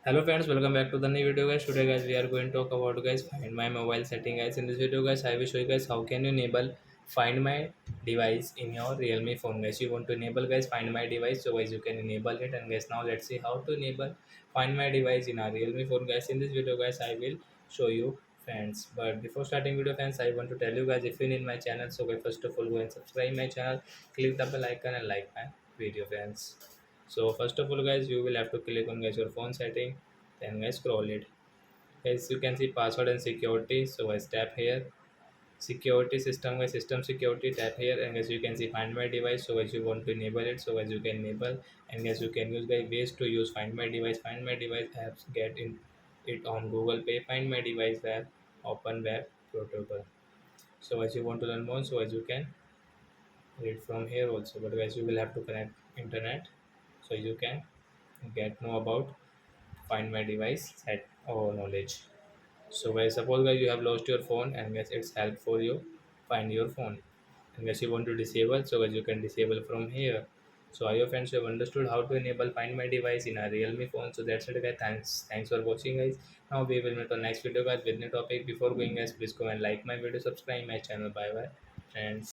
Hello friends, welcome back to the new video guys. Today guys we are going to talk about guys find my mobile setting guys. In this video guys I will show you guys how can you enable find my device in your realme phone guys. You want to enable guys find my device, so guys you can enable it. And guys now let's see how to enable find my device in our realme phone guys. In this video guys I will show you friends. But before starting video friends, I want to tell you guys, if you need my channel, so guys first of all go and subscribe my channel, click the bell icon and like my video friends. So first of all guys, you will have to click on guys your phone setting, then guys scroll it. Guys you can see password and security, so guys tap here. Security system guys, system security, tap here. And guys you can see find my device, so guys you want to enable it, so guys you can enable. And guys you can use guys ways to use find my device. Find my device apps, get in it on Google Pay. Find my device web, open web protocol. So as you want to learn more, so as you can read from here also, but guys you will have to connect internet, so you can get know about find my device at our knowledge. So guys suppose guys you have lost your phone, and guys it's help for you find your phone. And guys you want to disable, so guys you can disable from here. So are your friends, you have understood how to enable find my device in a realme phone. So that's it guys, thanks for watching guys. Now we will meet on next video guys with new topic. Before going guys, please go and like my video, subscribe my channel. Bye bye friends.